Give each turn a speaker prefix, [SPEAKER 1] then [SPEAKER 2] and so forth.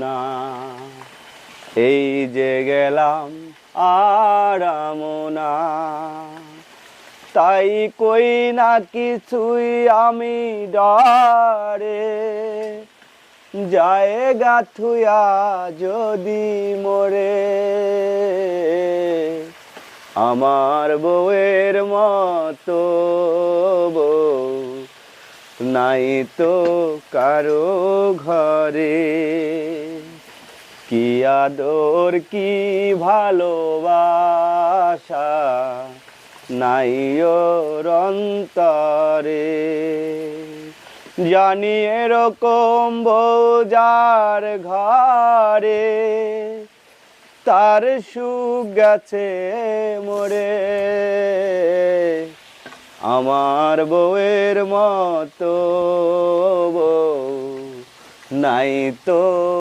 [SPEAKER 1] না। এই যে গেলাম আরামনা, তাই কই না কিছুই আমি ডরে। জায়গা থুয়া যদি মরে, আমার বউয়ের মতো বউ নাই তো কারো ঘরে। কি আদর কি ভালোবাসা নাই ওর অন্তরে। জানি এরকম বউ যার ঘরে, তার সুখ গেছে মরে। আমার বউয়ের মতো বউ নাই তো।